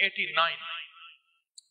89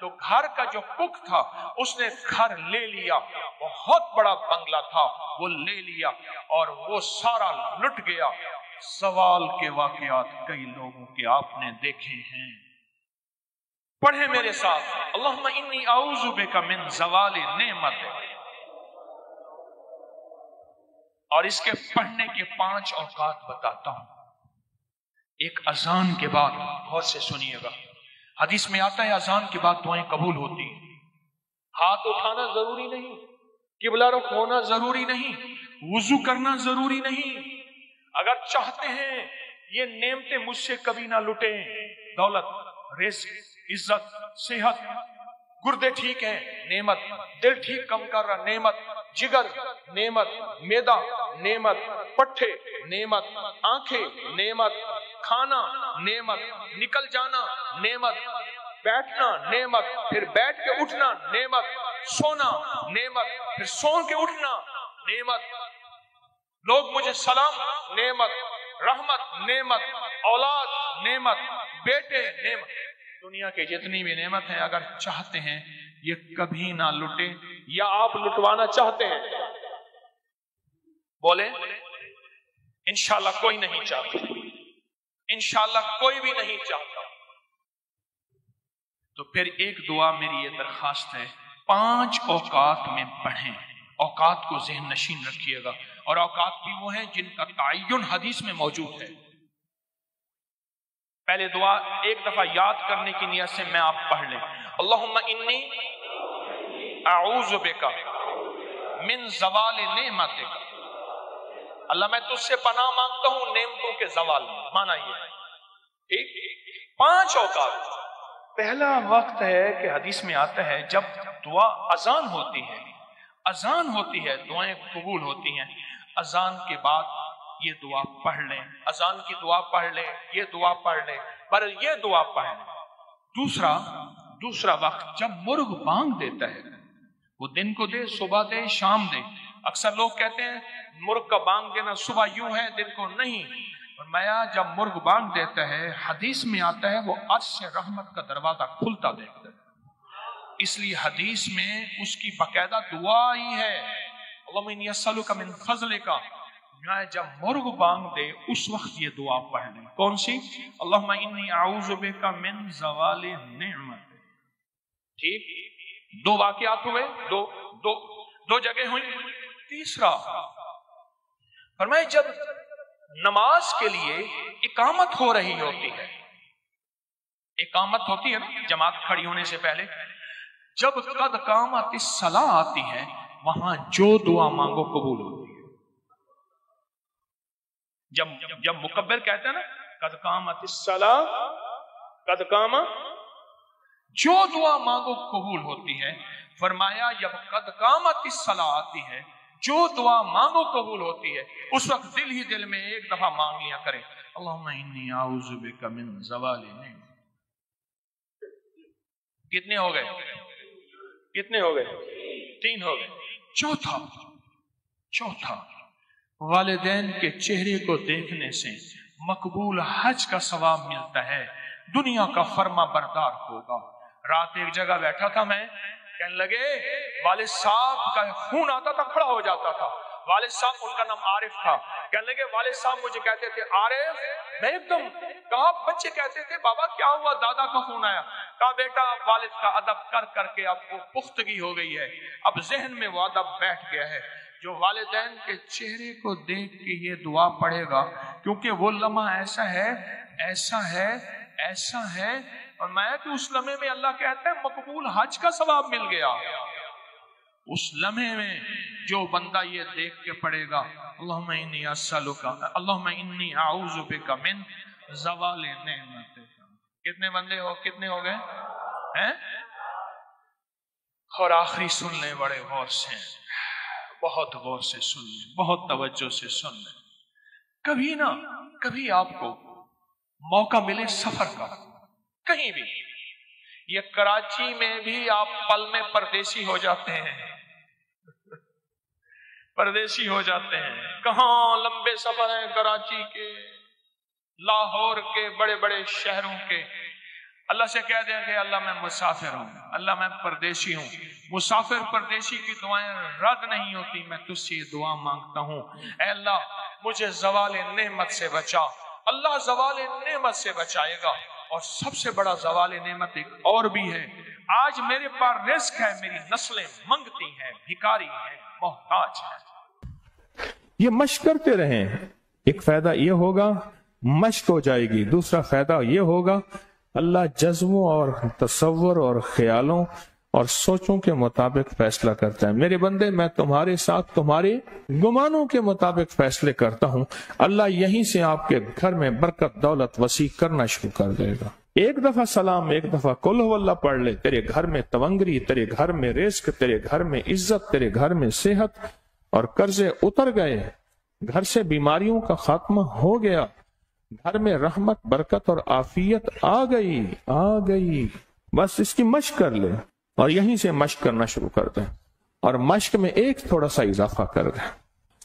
تو گھر کا جو کک تھا اس نے گھر لے لیا، بہت بڑا بنگلہ تھا وہ لے لیا اور وہ سارا لٹ گیا۔ سوال کے واقعات کئی لوگوں کے آپ نے دیکھے ہیں، پڑھیں میرے ساتھ، اللہم انی اعوذ بک من زوال نعمت۔ اور اس کے پڑھنے کے 5 اوقات بتاتا ہوں۔ ایک اذان کے بعد، غور سے سنیے گا، حدیث میں آتا ہے اذان کے بعد دعائیں قبول ہوتی ہیں۔ ہاتھ اٹھانا ضروری نہیں، قبلہ رخ ہونا ضروری نہیں، وضو کرنا ضروری نہیں۔ اگر چاہتے ہیں یہ نعمتیں مجھ سے کبھی نہ لٹیں، دولت، رزق، عزت، صحت، گردے ٹھیک ہیں نعمت، دل ٹھیک کم کر رہا نعمت، جگر نعمت، میدا نعمت، پٹھے نعمت، آنکھیں نعمت، کھانا نعمت، نکل جانا نعمت، بیٹھنا نعمت، پھر بیٹھ کے اٹھنا نعمت، سونا نعمت، پھر سو کے اٹھنا نعمت، لوگ مجھے سلام نعمت، رحمت نعمت، اولاد نعمت، بیٹے نعمت، دنیا کے جتنی بھی نعمت ہیں اگر چاہتے ہیں یہ کبھی نہ لٹے، یا آپ لٹوانا چاہتے ہیں؟ بولیں انشاءاللہ کوئی نہیں چاہتا، انشاءاللہ کوئی بھی نہیں چاہتا۔ تو پھر ایک دعا میری یہ درخواست ہے، 5 اوقات میں پڑھیں، اوقات کو ذہن نشین رکھیے گا، اور اوقات بھی وہ ہیں جن کا تعین حدیث میں موجود ہے۔ پہلے دعا ایک دفعہ یاد کرنے کی نیت سے میں آپ پڑھ لیں، اللہم انی اعوذ بک من زوال نعمتک، اللہ میں تجھ سے پناہ مانگتا ہوں نعمتوں کے زوال میں، مانا یہ ٹھیک۔ 5 اوقات۔ پہلا وقت ہے کہ حدیث میں آتا ہے جب دعا اذان ہوتی ہے، اذان ہوتی ہے دعائیں قبول ہوتی ہیں، اذان کے بعد یہ دعا پڑھ لیں، اذان کی دعا پڑھ لیں، یہ دعا پڑھ لیں، پر یہ دعا پڑھ لیں۔ دوسرا وقت جب مرغ بانگ دیتا ہے، وہ دن کو دے، صبح دے، شام دے۔ اکثر لوگ کہتے ہیں مرغ کا بانگ دینا صبح یوں ہے دن کو نہیں، فرمایا جب مرغ بانگ دیتا ہے حدیث میں آتا ہے وہ عرش سے رحمت کا دروازہ کھلتا دیکھتا ہے، اس لیے حدیث میں اس کی باقاعدہ دعا ہی ہے، اللہم انی اسألک من فضلک۔ جب مرغ بانگ دے اس وقت یہ دعا پڑھ لیں، کون سی؟ اللہم انی اعوذ بک من زوال نعمت۔ ٹھیک، 2 واقعات ہوئے، دو جگہ ہوئی۔ تیسرا فرمائے جب نماز کے لیے اقامت ہو رہی ہوتی ہے، اقامت ہوتی ہے نا جماعت کھڑی ہونے سے پہلے، جب قد قامت الصلاۃ آتی ہے وہاں جو دعا مانگو قبول ہوتی ہے۔ جب مکبر کہتے ہیں نا قد قامت الصلاۃ، قد قامت، جو دعا مانگو قبول ہوتی ہے۔ فرمایا جب قد قامت الصلاۃ آتی ہے جو دعا مانگو قبول ہوتی ہے، اس وقت دل ہی دل میں ایک دفعہ مانگ لیا کرے، اللہم انی اعوذ بک من زوال نعمت۔ کتنے ہو گئے؟ 3 ہو گئے۔ چوتھا والدین کے چہرے کو دیکھنے سے مقبول حج کا ثواب ملتا ہے، دنیا کا فرما بردار ہوگا۔ رات ایک جگہ بیٹھا تھا میں، کہنے لگے والد صاحب کا خون آتا تھا، کھڑا ہو جاتا تھا۔ والد صاحب، ان کا نام عارف تھا، کہنے لگے والد صاحب مجھے کہتے تھے عارف، میں ایک دم کہا، بچے کہتے تھے بابا کیا ہوا، دادا کا خون آیا، کہا بیٹا والد کا ادب کر کر کے اب وہ پختگی ہو گئی ہے، اب ذہن میں وہ ادب بیٹھ گیا ہے۔ جو والدین کے چہرے کو دیکھ کے یہ دعا پڑھے گا، کیونکہ وہ لمحہ ایسا ہے اور میں کہ اس لمحے میں اللہ کہتا ہے مقبول حج کا ثواب مل گیا۔ اس لمحے میں جو بندہ یہ دیکھ کے پڑھے گا اللہم انی اسألک، اللہم انی اعوذ بک من زوال نعمت۔ کتنے بندے ہو، کتنے ہو گئے ہیں؟ اور آخری سن لیں بڑے غور سے، بہت غور سے سن لیں، بہت توجہ سے سن لیں۔ کبھی نہ کبھی آپ کو موقع ملے سفر کا، کہیں بھی، یہ کراچی میں بھی آپ پل میں پردیسی ہو جاتے ہیں، پردیسی ہو جاتے ہیں۔ کہاں لمبے سفر ہیں کراچی کے، لاہور کے، بڑے بڑے شہروں کے، اللہ سے کہہ دیں کہ اللہ میں مسافر ہوں، اللہ میں پردیسی ہوں۔ مسافر پردیسی کی دعائیں رد نہیں ہوتی، میں تجھ سے یہ دعا مانگتا ہوں، اے اللہ مجھے زوال نعمت سے بچا۔ اللہ زوال نعمت سے بچائے گا، اور سب سے بڑا زوال نعمت ایک اور بھی ہے، آج میرے پاس رزق ہے، میری نسلیں منگتی ہیں، بھکاری ہیں، محتاج ہیں۔ یہ مشق کرتے رہیں، ایک فائدہ یہ ہوگا مشق ہو جائے گی، دوسرا فائدہ یہ ہوگا اللہ جذبوں اور تصور اور خیالوں اور سوچوں کے مطابق فیصلہ کرتا ہے۔ میرے بندے میں تمہارے ساتھ تمہارے گمانوں کے مطابق فیصلے کرتا ہوں۔ اللہ یہیں سے آپ کے گھر میں برکت دولت وسیع کرنا شروع کر دے گا۔ ایک دفعہ سلام، ایک دفعہ قل ہو اللہ پڑھ لے، تیرے گھر میں تونگری، تیرے گھر میں رزق، تیرے گھر میں عزت، تیرے گھر میں صحت اور قرضے اتر گئے، گھر سے بیماریوں کا خاتمہ ہو گیا، گھر میں رحمت برکت اور عافیت آ گئی۔ بس اس کی مشق کر لے اور یہیں سے مشق کرنا شروع کر دیں، اور مشق میں ایک تھوڑا سا اضافہ کر دیں۔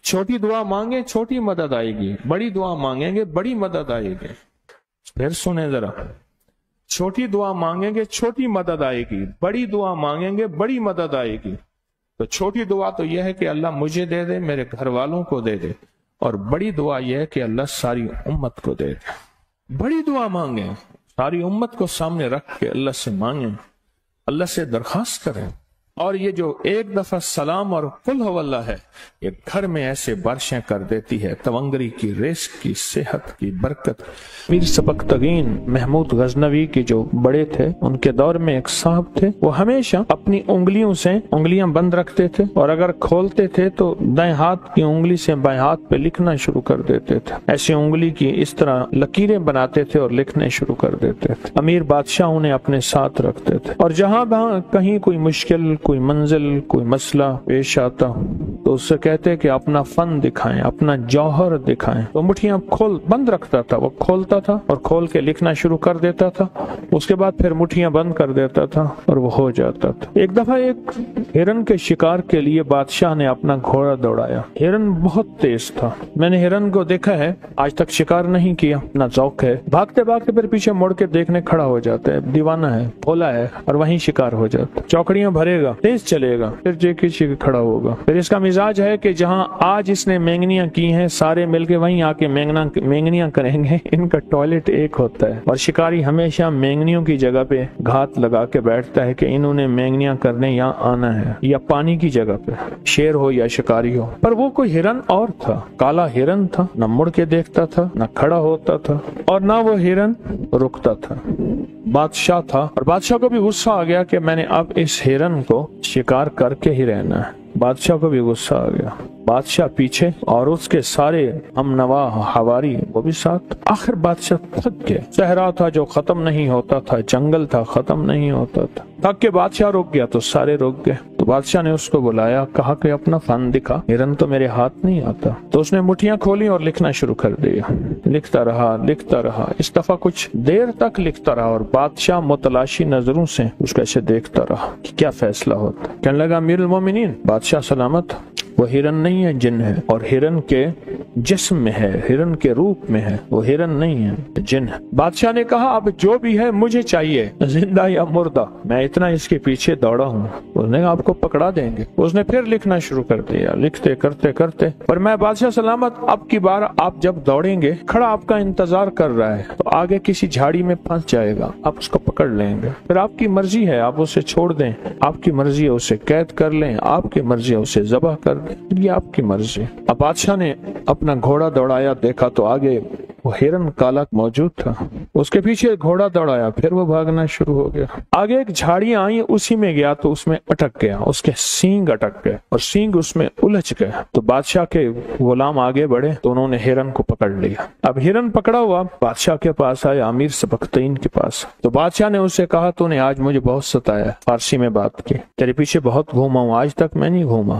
چھوٹی دعا مانگیں چھوٹی مدد آئے گی، بڑی دعا مانگیں گے بڑی مدد آئے گی۔ پھر سنیں ذرا، چھوٹی دعا مانگیں گے چھوٹی مدد آئے گی، بڑی دعا مانگیں گے بڑی مدد آئے گی۔ تو چھوٹی دعا تو یہ ہے کہ اللہ مجھے دے دے، میرے گھر والوں کو دے دے، اور بڑی دعا یہ ہے کہ اللہ ساری امت کو دے دے۔ بڑی دعا مانگیں، ساری امت کو سامنے رکھ کے اللہ سے مانگیں، اللہ سے درخواست کریں۔ اور یہ جو ایک دفعہ سلام اور قل ہو اللہ ہے، یہ گھر میں ایسے بارشیں کر دیتی ہے، تونگری کی، رزق کی، صحت کی، برکت۔ میر سبکتگین محمود غزنوی کے جو بڑے تھے، ان کے دور میں ایک صاحب تھے، وہ ہمیشہ اپنی انگلیوں سے انگلیاں بند رکھتے تھے، اور اگر کھولتے تھے تو دائیں ہاتھ کی انگلی سے بائیں ہاتھ پہ لکھنا شروع کر دیتے تھے۔ ایسی انگلی کی اس طرح لکیریں بناتے تھے اور لکھنے شروع کر دیتے تھے۔ امیر بادشاہ انہیں اپنے ساتھ رکھتے تھے، اور جہاں کہیں کوئی مشکل، کوئی منزل، کوئی مسئلہ پیش آتا تو اس سے کہتے کہ اپنا فن دکھائیں، اپنا جوہر دکھائیں۔ تو مٹھیاں بند رکھتا تھا، وہ کھولتا تھا اور کھول کے لکھنا شروع کر دیتا تھا، اس کے بعد پھر مٹھیاں بند کر دیتا تھا اور وہ ہو جاتا تھا۔ ایک دفعہ ایک ہرن کے شکار کے لیے بادشاہ نے اپنا گھوڑا دوڑایا۔ ہرن بہت تیز تھا، میں نے ہرن کو دیکھا ہے، آج تک شکار نہیں کیا، نہ ذوق ہے، بھاگتے بھاگتے پھر پیچھے مڑ کے دیکھنے کھڑا ہو جاتا ہے، دیوانہ ہے، بھولا ہے، اور وہیں شکار ہو جاتا ہے۔ چوکڑیاں بھرے گا، تیز چلے گا، پھر جے کسی کھڑا ہوگا۔ پھر اس کا مزاج ہے کہ جہاں آج اس نے مینگنیاں کی ہیں، سارے مل کے وہیں آ کے مینگنیاں کریں گے۔ ان کا ٹوائلٹ ایک ہوتا ہے، اور شکاری ہمیشہ مینگنیوں کی جگہ پہ گھات لگا کے بیٹھتا ہے کہ انہوں نے مینگنیاں کرنے یہاں آنا ہے، یا پانی کی جگہ پہ، شیر ہو یا شکاری ہو۔ پر وہ کوئی ہرن اور تھا، کالا ہرن تھا، نہ مڑ کے دیکھتا تھا، نہ کھڑا ہوتا تھا، اور نہ وہ ہرن رکتا تھا۔ بادشاہ تھا، اور بادشاہ کو بھی غصہ آ گیا کہ میں نے اب اس ہرن کو شکار کر کے ہی رہنا ہے۔ بادشاہ کو بھی غصہ آ گیا، بادشاہ پیچھے اور اس کے سارے ہم نوا حواری وہ بھی ساتھ۔ آخر بادشاہ تھک گیا، صحرا تھا جو ختم نہیں ہوتا تھا، جنگل تھا ختم نہیں ہوتا تھا، تھک کے بادشاہ رک گیا تو سارے رک گئے۔ تو بادشاہ نے اس کو بلایا، کہا کہ اپنا فن دکھا، ہرن تو میرے ہاتھ نہیں آتا۔ تو اس نے مٹھیاں کھولی اور لکھنا شروع کر دیا، لکھتا رہا، اس دفعہ کچھ دیر تک لکھتا رہا، اور بادشاہ متلاشی نظروں سے اس کو ایسے دیکھتا رہا کہ کیا فیصلہ ہوتا۔ کہنے لگا امیر المومنین، بادشاہ سلامت، وہ ہرن نہیں ہے، جن ہے، اور ہرن کے جسم میں ہے، ہرن کے روپ میں ہے، وہ ہرن نہیں ہے، جن ہے۔ بادشاہ نے کہا اب جو بھی ہے مجھے چاہیے، زندہ یا مردہ، میں اتنا اس کے پیچھے دوڑا ہوں۔ اس نے کہا آپ کو پکڑا دیں گے۔ اس نے پھر لکھنا شروع کر دیا، لکھتے کرتے، پر میں بادشاہ سلامت، اب کی بار آپ جب دوڑیں گے، کھڑا آپ کا انتظار کر رہا ہے، تو آگے کسی جھاڑی میں پھنس جائے گا، آپ اس کو پکڑ لیں گے، پھر آپ کی مرضی ہے، آپ اسے چھوڑ دیں، آپ کی مرضی ہے اسے قید کر لیں، آپ کی مرضی ہے اسے ذبح کر دیں، یہ آپ کی مرضی۔ اب بادشاہ نے اپنا گھوڑا دوڑایا، دیکھا تو آگے وہ ہرن کالا موجود تھا، اس کے پیچھے گھوڑا دوڑایا، پھر وہ بھاگنا شروع ہو گیا۔ آگے ایک جھاڑیاں آئیں، اسی میں گیا تو اس میں اٹک گیا، اس کے سینگ اٹک گئے اور سینگ اس میں الجھ گئے۔ تو بادشاہ کے غلام آگے بڑھے تو انہوں نے ہرن کو پکڑ لیا۔ اب ہرن پکڑا ہوا بادشاہ کے پاس آیا، امیر سبکتگین کے پاس۔ تو بادشاہ نے اس سے کہا تو نے آج مجھے بہت ستایا، فارسی میں بات کی، تیرے پیچھے بہت گھوما ہوں، آج تک میں نہیں گھوما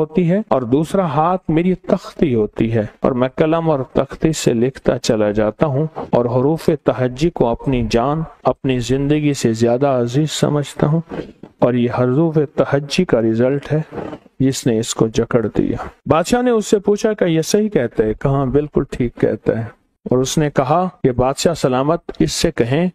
ہوتی ہے اور دوسرا ہاتھ میری تختی ہوتی ہے، اور میں قلم اور تختی سے لکھتا چلا جاتا ہوں اور حروف تہجی کو اپنی جان، اپنی زندگی سے زیادہ عزیز سمجھتا ہوں، اور یہ حروف تہجی کا رزلٹ ہے جس نے اس کو جکڑ دیا۔ بادشاہ نے اس سے پوچھا کہ یہ صحیح کہتا ہے؟ کہا بالکل ٹھیک کہتا ہے۔ اور اس نے کہا کہ بادشاہ سلامت اس سے کہیں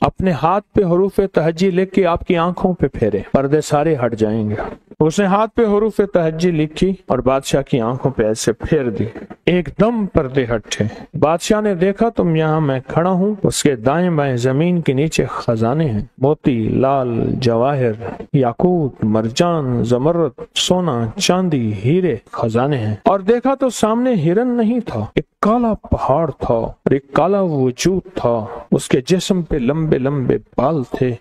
اپنے ہاتھ پہ حروف تہجی لکھ کے آپ کی آنکھوں پہ پھیرے، پردے سارے ہٹ جائیں گے۔ اس نے ہاتھ پہ حروف تہجی لکھی اور بادشاہ کی آنکھوں پہ ایسے پھیر دی، ایک دم پردے ہٹے۔ بادشاہ نے دیکھا تم یہاں میں کھڑا ہوں، اس کے دائیں بائیں زمین کے نیچے خزانے ہیں، موتی، لال، جواہر، یاقوت، مرجان، زمرد، سونا، چاندی، ہیرے خزانے ہیں۔ اور دیکھا تو سامنے ہرن نہیں تھا، ایک کالا پہاڑ تھا اور ایک کالا وجود تھا، اس کے جسم پہ لمبے لمبے بال تھے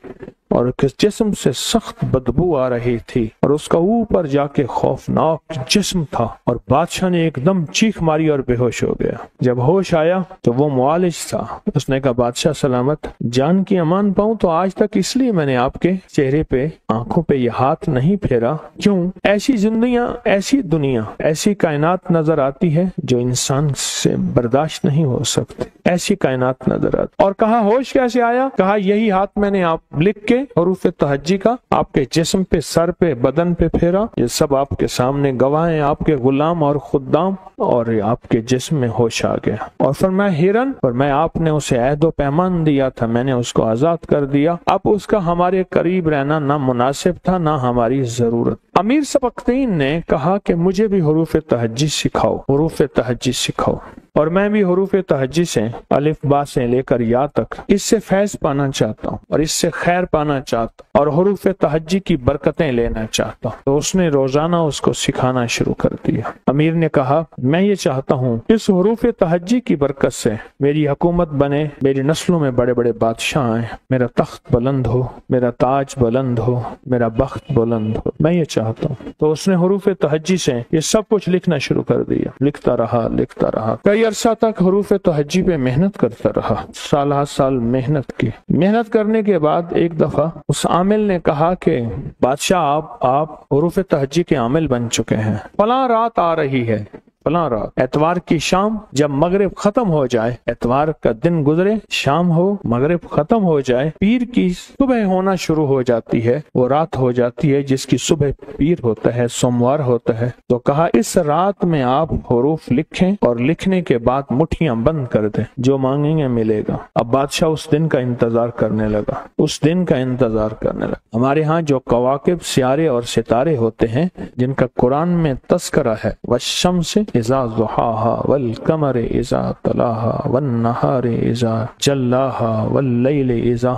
اور اس جسم سے سخت بدبو آ رہی تھی، اور اس کا اوپر جا کے خوفناک جسم تھا، اور بادشاہ نے ایک دم چیخ ماری اور بے ہوش ہو گیا۔ جب ہوش آیا تو وہ معالج تھا۔ اس نے کہا بادشاہ سلامت، جان کی امان پاؤں تو آج تک اس لیے میں نے آپ کے چہرے پہ، آنکھوں پہ یہ ہاتھ نہیں پھیرا۔ کیوں؟ ایسی زندگیاں، ایسی دنیا، ایسی کائنات نظر آتی ہے جو انسان سے برداشت نہیں ہو سکتی، ایسی کائنات نظر آتی۔ اور کہا ہوش کیسے آیا؟ کہا یہی ہاتھ میں نے آپ لکھ کے حروف تہجی کا آپ کے جسم پہ، سر پہ، بدن پہ پھیرا، یہ سب آپ کے سامنے گواہ ہیں، آپ کے غلام اور خدام، اور آپ کے جسم میں ہوش آ گیا۔ اور فرمایا ہرن، اور میں آپ نے اسے عہد و پیمان دیا تھا، میں نے اس کو آزاد کر دیا، اب اس کا ہمارے قریب رہنا نہ مناسب تھا نہ ہماری ضرورت۔ امیر سبکتین نے کہا کہ مجھے بھی حروف تہجی سکھاؤ، حروف تہجی سکھاؤ، اور میں بھی حروف تہجی سے الف با سے لے کر یا تک اس سے فیض پانا چاہتا ہوں اور اس سے خیر پانا چاہتا ہوں اور حروف تہجی کی برکتیں لینا چاہتا ہوں۔ تو اس نے روزانہ اس کو سکھانا شروع کر دیا۔ امیر نے کہا میں یہ چاہتا ہوں اس حروف تہجی کی برکت سے میری حکومت بنے، میری نسلوں میں بڑے بڑے بادشاہ آئیں، میرا تخت بلند ہو، میرا تاج بلند ہو، میرا بخت بلند ہو، میں یہ چاہتا ہوں۔ تو اس نے حروف تہجی سے یہ سب کچھ لکھنا شروع کر دیا، لکھتا رہا کئی عرصہ تک حروف تہجی پہ محنت کرتا رہا، سالہ سال محنت کی۔ محنت کرنے کے بعد ایک دفعہ اس عامل نے کہا کہ بادشاہ آپ حروف تہجی کے عامل بن چکے ہیں، فلاں رات آ رہی ہے، فلاں رات، اتوار کی شام جب مغرب ختم ہو جائے، اتوار کا دن گزرے، شام ہو، مغرب ختم ہو جائے، پیر کی صبح ہونا شروع ہو جاتی ہے، وہ رات ہو جاتی ہے جس کی صبح پیر ہوتا ہے، سوموار ہوتا ہے۔ تو کہا اس رات میں آپ حروف لکھیں اور لکھنے کے بعد مٹھیاں بند کر دیں، جو مانگیں گے ملے گا۔ اب بادشاہ اس دن کا انتظار کرنے لگا، اس دن کا انتظار کرنے لگا۔ ہمارے ہاں جو کواکب، سیارے اور ستارے ہوتے ہیں جن کا قرآن میں تذکرہ ہے، والشمس اذا ضحاها والقمر اذا تلاها والنهار اذا جلاها والليل اذا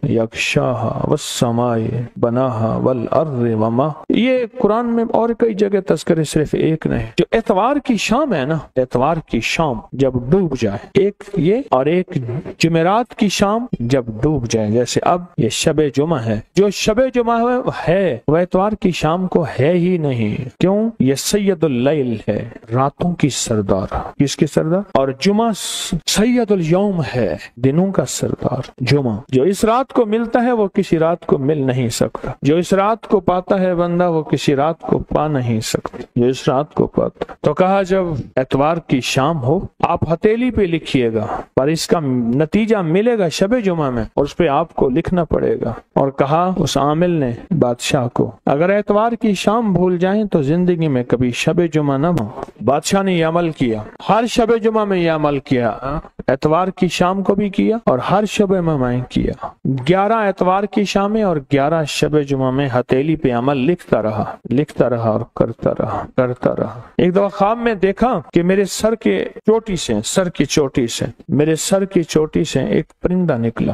یغشاها والسماء بناها والارض وما، یہ قرآن میں اور کئی جگہ تذکرے، صرف ایک نہیں۔ جو اتوار کی شام ہے نا، اتوار کی شام جب ڈوب جائے، ایک یہ، اور ایک جمعرات کی شام جب ڈوب جائے، جیسے اب یہ شب جمعہ ہے، جو شب جمعہ ہے وہ اتوار کی شام کو ہے ہی نہیں۔ کیوں؟ یہ سید اللیل ہے، راتوں کی سردار۔ کس کی سردار؟ اور جمعہ سید الیوم ہے، دنوں کا سردار۔ جمعہ جو اس رات کو ملتا ہے وہ کسی رات کو مل نہیں سکتا، جو اس رات کو پاتا ہے بندہ وہ کسی رات کو پا نہیں سکتا، جو اس رات کو پاتا۔ تو کہا جب اتوار کی شام ہو آپ ہتھیلی پہ لکھیے گا، پر اس کا نتیجہ ملے گا شب جمعہ میں، اور اس پہ آپ کو لکھنا پڑے گا۔ اور کہا اس عامل نے بادشاہ کو اگر اتوار کی شام بھول جائیں تو زندگی میں کبھی شب جمعہ نہ ہو۔ بادشاہ نے یہ عمل کیا، ہر شب جمعہ میں یہ عمل کیا، اتوار کی شام کو بھی کیا اور ہر شب میں کیا۔ 11 اتوار کی شامیں اور 11 شب جمعہ میں ہتھیلی پہ عمل لکھتا رہا اور کرتا رہا۔ ایک دفعہ خواب میں دیکھا کہ میرے سر کی چوٹی سے ایک پرندہ نکلا،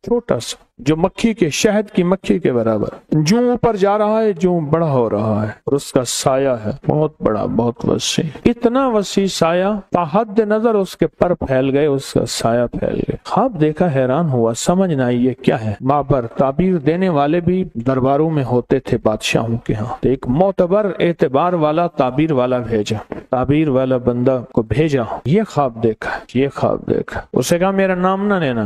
چھوٹا سا، جو مکھی کے، شہد کی مکھی کے برابر، جو اوپر جا رہا ہے، جو بڑا ہو رہا ہے، اور اس کا سایہ ہے بہت بڑا، بہت وسیع، اتنا وسیع سایہ، تا حد نظر اس کے پر پھیل گئے، اس کا سایہ پھیل گئے۔ خواب دیکھا، حیران ہوا، سمجھ نہ آئی یہ کیا ہے۔ معبر تعبیر دینے والے بھی درباروں میں ہوتے تھے بادشاہوں کے ہاں، تو ایک معتبر، اعتبار والا تعبیر والا بھیجا، تعبیر والا بندہ کو بھیجا، یہ خواب دیکھا۔ اسے کہا میرا نام نہ لینا۔